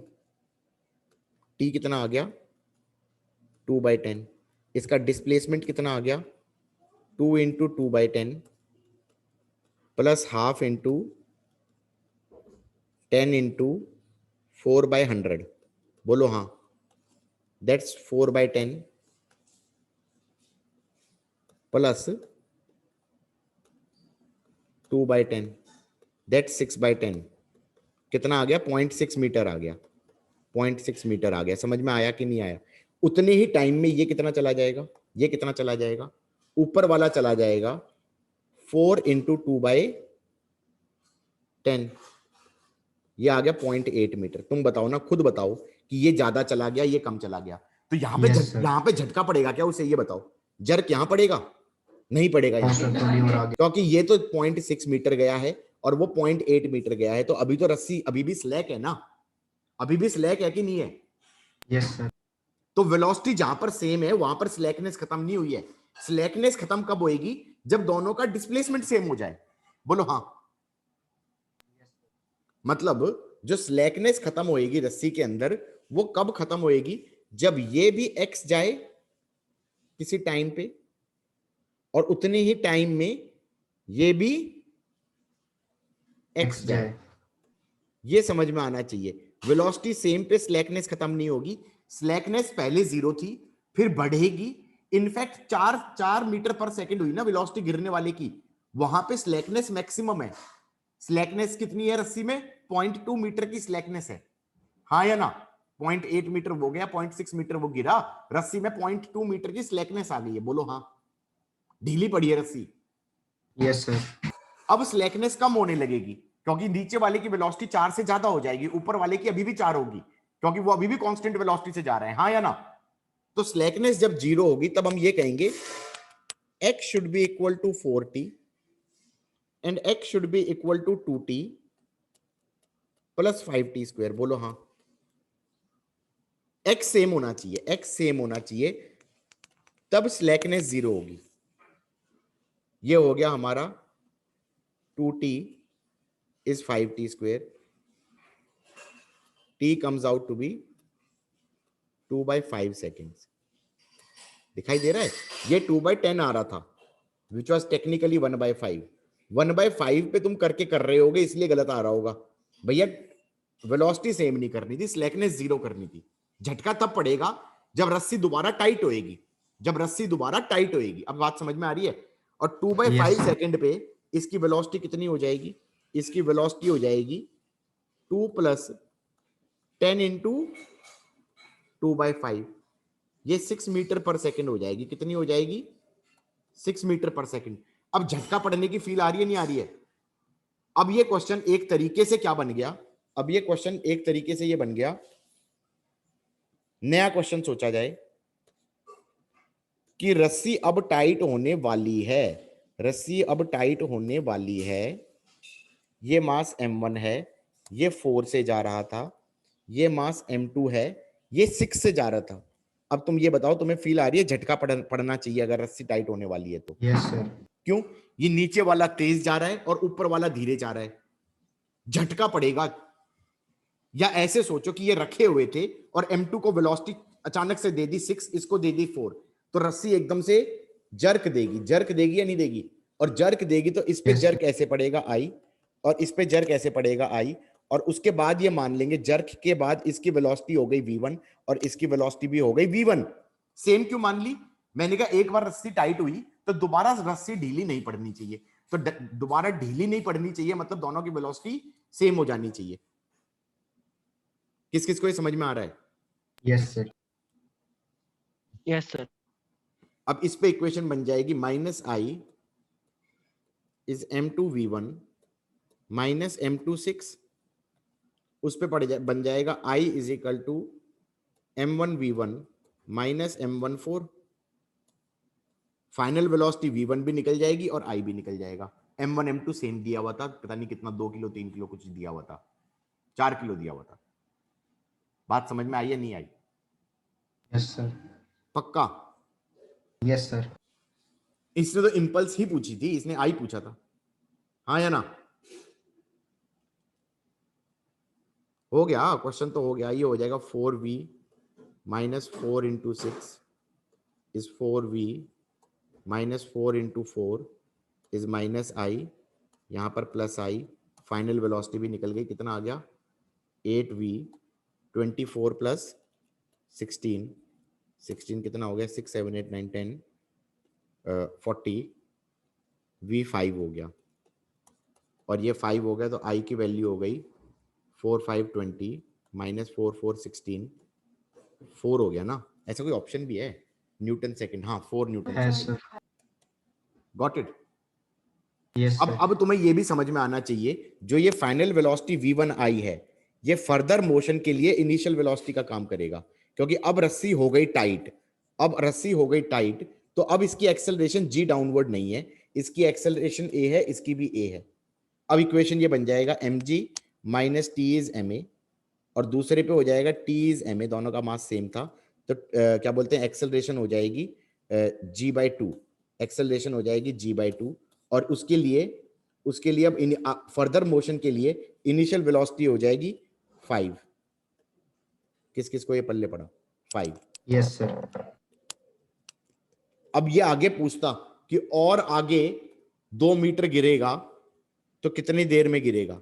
t कितना आ गया? 2/10। इसका डिस्प्लेसमेंट कितना आ गया? 2 into 2/10 plus half into 10 into 4/100। बोलो हाँ। That's 4/10 plus 2/10, that's 6/10। कितना आ गया? 0.6 मीटर आ गया, 0.6 मीटर आ गया। समझ में आया कि नहीं आया? उतने ही टाइम में ये कितना चला जाएगा? ये कितना चला जाएगा? ऊपर वाला चला जाएगा 4 इंटू 2/10, ये आ गया 0.8 मीटर। तुम बताओ ना, खुद बताओ कि ये ज्यादा चला गया, ये कम चला गया, तो यहाँ पे Yes, sir. यहाँ पे झटका पड़ेगा क्या उसे? ये बताओ। जर्क यहाँ पड़ेगा? नहीं पड़ेगा यहाँ सर पे, तो नहीं हो रहा। क्योंकि ये तो 0.6 मीटर गया है और वो 0.8 मीटर गया है, तो अभी तो रस्सी अभी भी स्लैक है ना? अभी भी स्लैक है कि नहीं है? Yes sir. तो वेलोसिटी जहां पर सेम है वहां पर स्लैकनेस खत्म नहीं हुई है। स्लैकनेस खत्म कब होएगी? जब दोनों का डिस्प्लेसमेंट सेम हो जाए। बोलो हाँ। मतलब जो स्लैकनेस खत्म होएगी रस्सी के अंदर, वो कब खत्म होएगी? जब ये भी x जाए किसी टाइम पे और उतने ही टाइम में ये भी x जाए। ये समझ में आना चाहिए। वेलोसिटी सेम पे स्लैकनेस खत्म नहीं होगी। स्लैकनेस पहले 0 थी, फिर बढ़ेगी। इनफैक्ट 4 मीटर पर सेकंड हुई ना वेलोसिटी गिरने वाले की, वहां पे स्लैकनेस मैक्सिमम है। स्लैकनेस कितनी है रस्सी में? 0.2 मीटर की स्लैकनेस है। हाँ या ना? 0.8 मीटर वो गया, 0.6 मीटर वो गिरा, रस्सी में 0.2 मीटर की स्लैकनेस आ गई है। बोलो हाँ। ढीली पड़ी है रस्सी। Yes sir. अब स्लैकनेस कम होने लगेगी, क्योंकि नीचे वाले की वेलोसिटी 4 से ज्यादा हो जाएगी, ऊपर वाले की अभी भी 4 होगी, क्योंकि वो अभी भी कांस्टेंट वेलोसिटी से जा रहे हैं। हाँ या ना? तो स्लैकनेस जब 0 होगी तब हम ये कहेंगे x should be equal to 4t and x should be equal to 2t plus 5t square। बोलो हाँ। x सेम होना चाहिए, x सेम होना चाहिए, तब स्लैकनेस 0 होगी। ये हो गया हमारा 2t is 5t square, t comes out to be 2/5 seconds। दिखाई दे रहा है? ये 2/10 आ रहा था, विच वॉज टेक्निकली 1/5। 1/5 पे तुम करके कर रहे होगे, इसलिए गलत आ रहा होगा भैया। वेलोसिटी सेम नहीं करनी थी, स्लैकनेस 0 करनी थी। झटका तब पड़ेगा जब रस्सी दोबारा टाइट होएगी, जब रस्सी दोबारा टाइट होएगी। अब बात समझ में आ रही है? और 2/5 Yes, sir. सेकंड पे इसकी वेलोसिटी कितनी हो जाएगी? इसकी वेलोसिटी हो जाएगी 2 + 10 × 2/5, ये 6 मीटर पर सेकंड हो जाएगी। कितनी हो जाएगी? 6 मीटर पर सेकंड। अब झटका पड़ने की फील आ रही है, नहीं आ रही है? अब ये क्वेश्चन एक तरीके से क्या बन गया? अब ये क्वेश्चन एक तरीके से ये बन गया, नया क्वेश्चन सोचा जाए कि रस्सी अब टाइट होने वाली है, रस्सी अब टाइट होने वाली है, ये मास m1 है, ये 4 से जा रहा था, ये मास m2 है, ये 6 से जा रहा था। अब तुम ये बताओ, तुम्हें फील आ रही है झटका पड़ना चाहिए अगर रस्सी टाइट होने वाली है तो? Yes, sir. क्यों? ये नीचे वाला तेज जा रहा है और ऊपर वाला धीरे जा रहा है, झटका पड़ेगा। या ऐसे सोचो कि ये रखे हुए थे और m2 को वेलोसिटी अचानक से दे दी 6, इसको दे दी 4, तो रस्सी एकदम से जर्क देगी, जर्क देगी या नहीं देगी? और जर्क देगी तो इस पे Yes, जर्क ऐसे पड़ेगा I, और इस पे जर्क ऐसे पड़ेगा I, और उसके बाद ये मान लेंगे जर्क के बाद इसकी वेलोसिटी हो गई v1 और इसकी वेलोसिटी भी हो गई v1। सेम क्यों मान ली? मैंने कहा एक बार रस्सी टाइट हुई तो दोबारा रस्सी ढीली नहीं पड़नी चाहिए, तो दोबारा ढीली नहीं पड़नी चाहिए मतलब दोनों की वेलोसिटी सेम हो जानी चाहिए। किस किस को ये समझ में आ रहा है? yes, sir. Yes sir. अब इस पे इक्वेशन बन जाएगी -I is m2v1 minus m2 6, उस पे बन जाएगा I = m1v1 minus m1 final velocity v1 भी निकल जाएगी और I भी निकल जाएगा। m1 m2 सेम दिया हुआ था, पता नहीं कितना, 2 किलो 3 किलो कुछ दिया हुआ था, 4 किलो दिया हुआ था। बात समझ में आई या नहीं आई? Yes, sir. पक्का? Yes, sir. इसने तो इंपल्स ही पूछी थी, इसने आई पूछा था, हाँ या ना? हो गया क्वेश्चन, तो हो गया। ये हो जाएगा 4v minus 4 × 6 is 4v minus 4 × 4 is -I, यहाँ पर +I, फाइनल वेलोसिटी भी निकल गई। कितना आ गया? 8v 24 + 16, 16 कितना हो गया? 6 7 8 9 10 40, v5 हो गया, और ये 5 हो गया तो I की वैल्यू हो गई 4 5 20 माइनस 4 4 16, 4 हो गया ना? ऐसा कोई ऑप्शन भी है? न्यूटन सेकंड, हाँ 4 Newton Yes, second. sir. Got it? Yes, sir. अब तुम्हें ये भी समझ में आना चाहिए, जो ये फाइनल वेलोसिटी v1I है, ये फर्दर मोशन के लिए इनिशियल वेलोसिटी का काम करेगा, क्योंकि अब रस्सी हो गई टाइट, अब रस्सी हो गई टाइट, तो अब इसकी एक्सेलरेशन g डाउनवर्ड नहीं है, इसकी एक्सेलरेशन a है, इसकी भी a है। अब इक्वेशन ये बन जाएगा mg minus t is ma, और दूसरे पे हो जाएगा t इज ma, दोनों का मास सेम था, तो क्या बोलते हैं, एक्सेलरेशन हो जाएगी g/2, एक्सेलरेशन हो जाएगी g/2, और उसके लिए अब फर्दर मोशन के लिए इनिशियल वेलोसिटी हो जाएगी 5। किस किस को ये पल्ले पड़ा? 5। Yes, sir. अब ये आगे पूछता कि और आगे 2 मीटर गिरेगा तो कितनी देर में गिरेगा,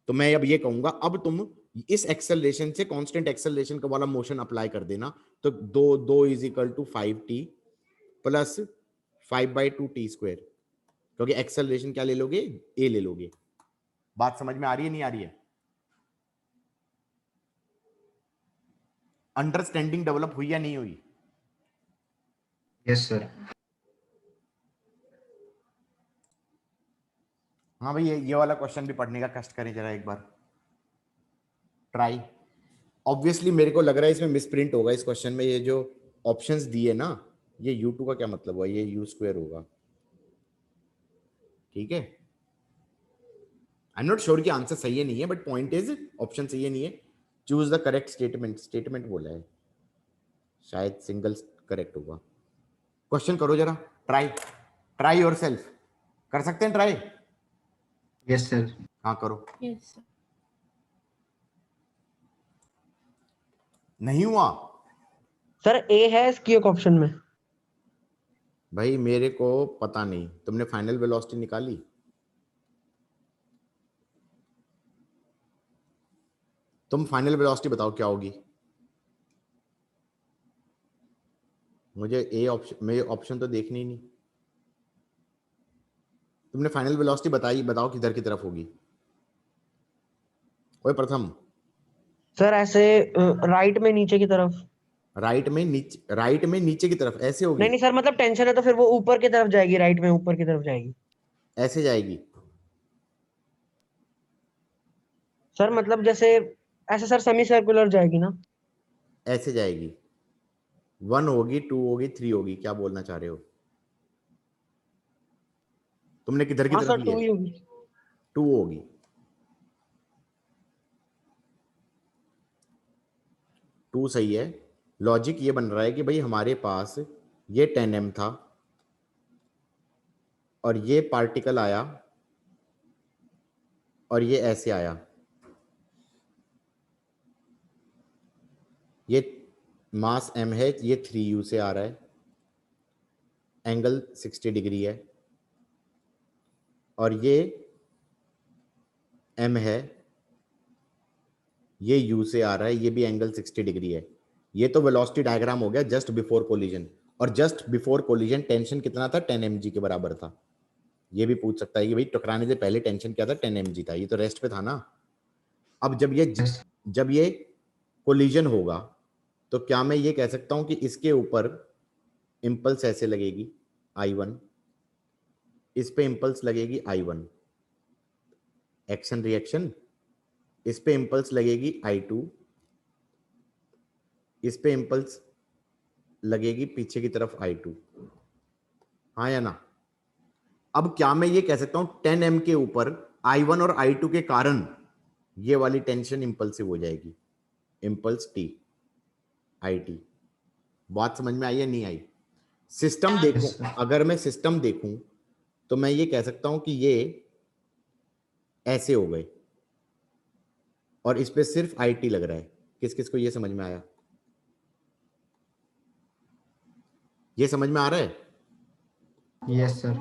तो मैं अब ये कहूंगा, अब तुम इस एक्सेलरेशन से कांस्टेंट एक्सेलरेशन का वाला मोशन अप्लाई कर देना, तो 2 = 5t प्लस 5/2t², क्योंकि एक्सेलरेशन क्या ले लोगे? a ले लोगे। बात समझ में आ रही है, नहीं आ रही है? अंडरस्टैंडिंग डेवलप हुई या नहीं हुई? Yes, sir. हाँ भाई, ये वाला क्वेश्चन भी पढ़ने का कष्ट करें जरा एक बार, ट्राई। ऑब्वियसली मेरे को लग रहा है इसमें मिसप्रिंट होगा इस क्वेश्चन में, ये जो ऑप्शंस दिए ना, ये u2 का क्या मतलब हुआ? ये u² होगा, ठीक है? आई एम नॉट श्योर कि आंसर सही है नहीं है, बट पॉइंट इज ऑप्शन सही है नहीं है। Choose the correct statement, statement बोला है, शायद सिंगल करेक्ट होगा। क्वेश्चन करो जरा, ट्राई, ट्राई योरसेल्फ। कर सकते हैं ट्राई? Yes, sir. हाँ करो। Yes, sir. नहीं हुआ सर ए है इसकी एक ऑप्शन में। भाई, मेरे को पता नहीं। तुमने फाइनल वेलोसिटी निकाली? तुम फाइनल वेलोसिटी बताओ क्या होगी। मुझे ए ऑप्शन, मेरे ऑप्शन तो देखनी ही नहीं। तुमने फाइनल वेलोसिटी बताई, बताओ किधर की तरफ होगी। ओए प्रथम, सर ऐसे राइट में नीचे की तरफ। राइट में नीचे की तरफ ऐसे नहीं होगी, नहीं सर, मतलब टेंशन है तो फिर वो ऊपर की तरफ जाएगी, राइट में ऊपर की तरफ जाएगी। ऐसे जाएगी। सर मतलब जैसे ऐसे सर सेमी सर्कुलर जाएगी ना। ऐसे जाएगी। 1 होगी, 2 होगी, 3 होगी, क्या बोलना चाह रहे हो। तुमने किधर की हाँ तरफ सर, लिया टू है। ही होगी। 2 होगी। 2 सही है। लॉजिक ये बन रहा है कि भाई हमारे पास ये 10m था और ये पार्टिकल आया और ये ऐसे आया। ये मास m है, ये 3u से आ रहा है, एंगल 60 डिग्री है। और ये m है, ये u से आ रहा है, ये भी एंगल 60 डिग्री है। ये तो वेलोसिटी डायग्राम हो गया जस्ट बिफोर कोलिजन। और जस्ट बिफोर कोलिजन टेंशन कितना था, 10 mg के बराबर था। ये भी पूछ सकता है कि भाई टकराने से पहले टेंशन क्या था, 10 mg था, ये तो रेस्ट पे था ना। अब जब ये कोलिजन होगा तो क्या मैं ये कह सकता हूं कि इसके ऊपर इंपल्स ऐसे लगेगी I1, इस पे इंपल्स लगेगी I1, एक्शन रिएक्शन, इस पे इंपल्स लगेगी I2, इस पे इंपल्स लगेगी पीछे की तरफ I2। हाँ या ना। अब क्या मैं ये कह सकता हूं 10m के ऊपर I1 और I2 के कारण ये वाली टेंशन इंपल्सिव हो जाएगी, इंपल्स T, IT। बात समझ में आई या नहीं आई। सिस्टम देखूं, सर। अगर मैं सिस्टम देखूं तो मैं ये कह सकता हूं कि ये ऐसे हो गए और इस पे सिर्फ IT लग रहा है। किस किस को ये समझ में आया, ये समझ में आ रहा है। Yes sir.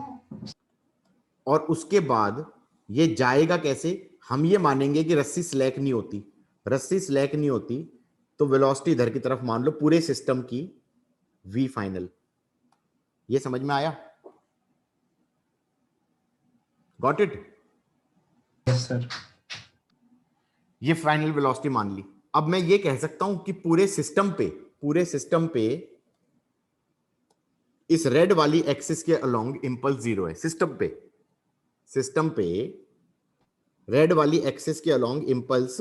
और उसके बाद ये जाएगा कैसे, हम ये मानेंगे कि रस्सी स्लैक नहीं होती। रस्सी स्लैक नहीं होती तो वेलोसिटी इधर की तरफ मान लो पूरे सिस्टम की V फाइनल। ये समझ में आया, गॉट इट। Yes sir. ये फाइनल वेलोसिटी मान ली। अब मैं ये कह सकता हूं कि पूरे सिस्टम पे इस रेड वाली एक्सिस के अलोंग इंपल्स 0 है। सिस्टम पे रेड वाली एक्सिस के अलोंग इंपल्स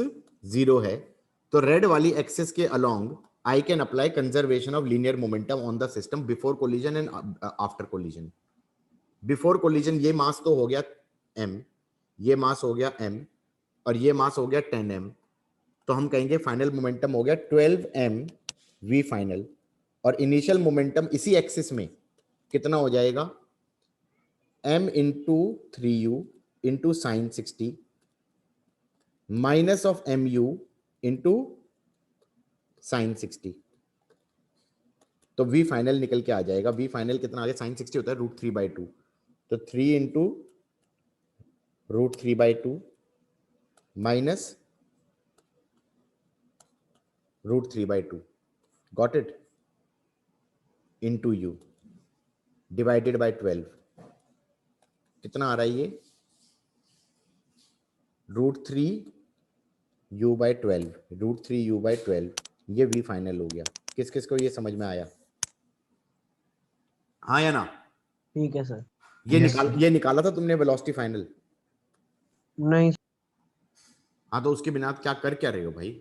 0 है। तो रेड वाली एक्सिस के along I can apply conservation of linear momentum on the system before collision and after collision. Before collision ये मास तो हो गया m, ये मास हो गया m और ये मास हो गया 10m। तो हम कहेंगे फाइनल मोमेंटम हो गया 12m v फाइनल। और इनिशियल मोमेंटम इसी एक्सिस में कितना हो जाएगा, m into 3u into sine 60 minus of mu into sine 60। तो v फाइनल निकल के आ जाएगा। v फाइनल कितना आ गया, साइन 60 होता है √3/2, तो 3 into √3/2 minus √3/2, got it, into u divided by 12। कितना आ रहा है ये, √3u/12, √3u/12। ये v फाइनल हो गया। किस किस को ये समझ में आया, हाँ या ना। ठीक है सर। Yes sir. ये निकाला था तुमने वेलोसिटी फाइनल। नहीं। हाँ तो उसके बिना क्या कर क्या रहे हो भाई,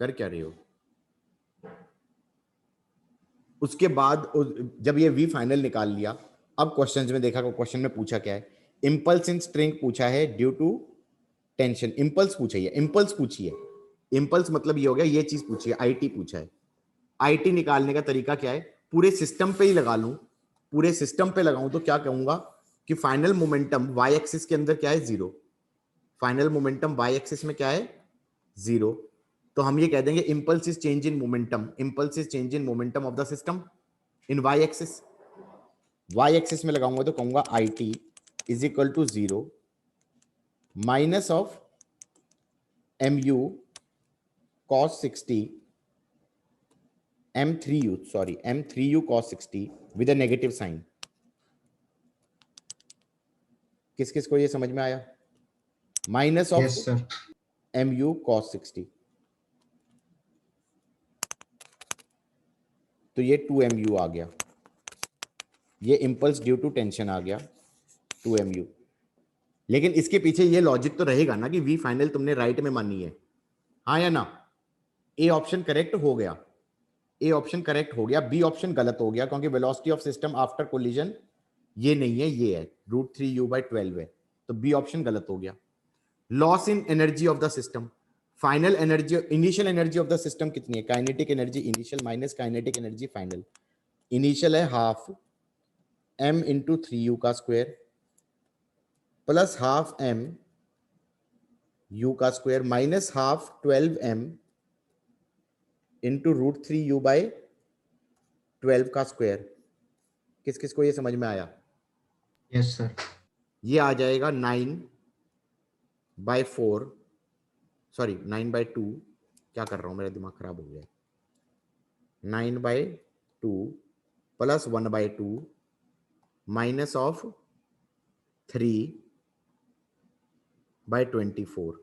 कर क्या रहे हो। उसके बाद जब ये v फाइनल निकाल लिया, अब क्वेश्चंस में देखा, क्वेश्चन में पूछा क्या है, इंपल्स इन स्ट्रिंग पूछा है ड्यू टू टेंशन। इंपल्स पूछी है, इंपल्स पूछी है। इंपल्स मतलब ये हो गया, ये चीज पूछी है, IT पूछा है। IT निकालने का तरीका क्या है, पूरे सिस्टम पे ही लगा लूं, पूरे सिस्टम पे लगाऊं तो क्या कहूंगा कि फाइनल मोमेंटम y एक्सिस के अंदर क्या है, 0। फाइनल मोमेंटम y एक्सिस में क्या है, 0। तो हम ये कह देंगे impulse is change in momentum, impulse is change in momentum of the system in y axis. y axis में लगाऊंगा तो कहूंगा IT is equal to 0 minus of mu cos 60 m3u cos 60 with a negative sign. किस किस को ये समझ में आया? Minus of yes sir. mu cos 60, तो ये 2mu आ गया, ये इंपल्स ड्यू टू टेंशन आ गया 2mu। लेकिन इसके पीछे ये लॉजिक तो रहेगा ना कि v फाइनल तुमने राइट में मानी है, हाँ या ना? ए ऑप्शन करेक्ट हो गया, ए ऑप्शन करेक्ट हो गया, बी ऑप्शन गलत हो गया, क्योंकि velocity of system after collision ये नहीं है, ये है √3u/12 है, तो बी ऑप्शन गलत हो गया। Loss in energy of the system, final energy, initial energy of the system कितनी है? Kinetic energy initial minus kinetic energy final. Initial है हाफ m इंटू 3u का square plus half m u का square minus half 12m into √3u/12 का square. किस किस को ये समझ में आया? Yes sir. ये आ जाएगा 9/4, सॉरी 9/2, क्या कर रहा हूं, मेरा दिमाग खराब हो गया। 9/2 प्लस 1/2 माइनस ऑफ 3/24,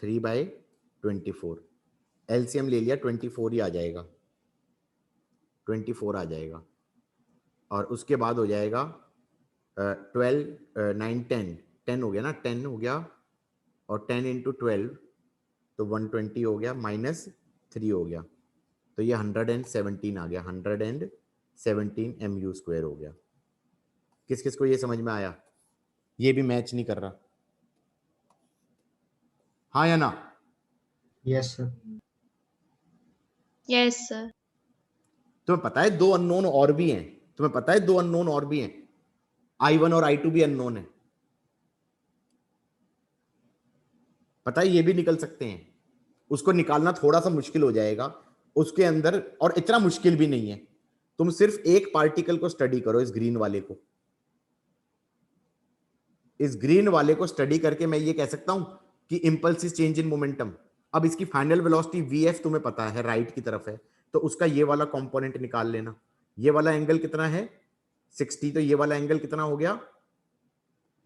3/24 एलसीएम ले लिया, 24 ही आ जाएगा, 24 आ जाएगा। और उसके बाद हो जाएगा 12 9 10 10 हो गया ना, 10 हो गया, और 10 इंटू 12 तो 120 हो गया, माइनस 3 हो गया, तो ये 117 आ गया, 117 mu स्क्वायर हो गया। किस किस को ये समझ में आया? ये भी मैच नहीं कर रहा, हाँ या ना? Yes sir. Yes sir. तुम्हें पता है दो अननोन और भी हैं, तुम्हें पता है दो अननोन और भी हैं, I1 और I2 भी अननोन है, पता है ये भी निकल सकते हैं। उसको निकालना थोड़ा सा मुश्किल हो जाएगा उसके अंदर, और इतना मुश्किल भी नहीं है। तुम सिर्फ एक पार्टिकल को स्टडी करो, इस ग्रीन वाले को, इस ग्रीन वाले को स्टडी करके मैं ये कह सकता हूं कि impulse is change in momentum. अब इसकी फाइनल वेलोसिटी vf तुम्हें पता है राइट की तरफ है, तो उसका ये वाला कंपोनेंट निकाल लेना। ये वाला एंगल कितना है? 60, तो ये वाला एंगल कितना हो गया?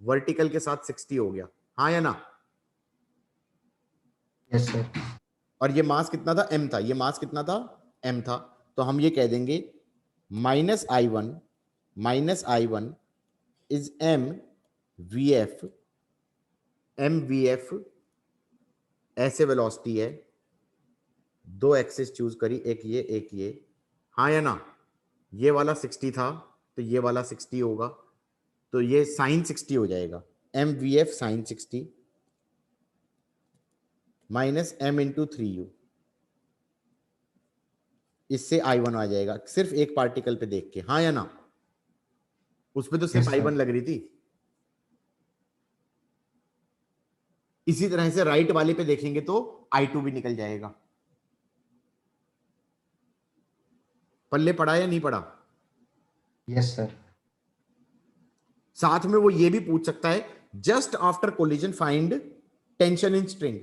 वर्टिकल के साथ 60 हो गया, हाँ या ना? Yes sir. और ये मास कितना था? m था, ये मास कितना था? m था। तो हम ये कह देंगे -I1 इज mvf, mvf ऐसे वेलोसिटी है, दो एक्सिस चूज करी, एक ये, हाँ या ना? ये वाला 60 था, तो ये वाला 60 होगा, तो ये sin 60 हो जाएगा, mvf sin 60 minus m into 3u, इससे I1 आ जाएगा, सिर्फ एक पार्टिकल पे देख के, हाँ या ना? उसपे तो सिर्फ Yes, sir. I1 लग रही थी। इसी तरह से राइट वाले पे देखेंगे तो I2 भी निकल जाएगा। पल्ले पड़ा या नहीं पड़ा? Yes sir. साथ में वो ये भी पूछ सकता है just after collision find tension in string,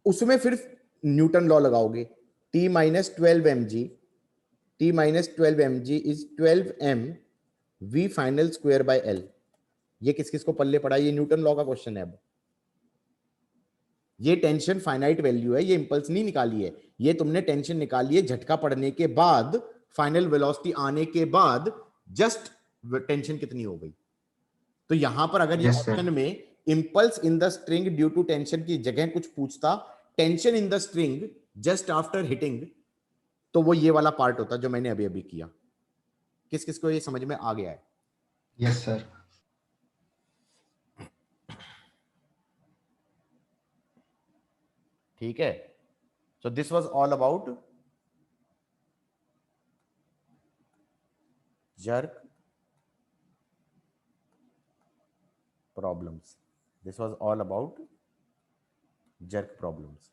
उसमें फिर न्यूटन लॉ लगाओगे, T minus 12 mg is 12m v final square by L। ये किस किस को पल्ले पड़ा? ये न्यूटन लॉ का क्वेश्चन है। अब ये टेंशन फाइनाइट वैल्यू है, ये इंपल्स नहीं निकाली है, ये तुमने टेंशन निकाली है झटका पड़ने के बाद, फाइनल वेलोसिटी आने के बाद, जस्ट टेंशन कितनी हो गई। तो यहां पर अगर ये Yes, sir. ऑप्शन में impulse in the string due to tension की जगह कुछ पूछता tension in the string just after hitting, तो वो ये वाला पार्ट होता जो मैंने अभी अभी किया। किस किस को ये समझ में आ गया है? Yes sir. ठीक है, so this was all about jerk problems. This was all about jerk problems.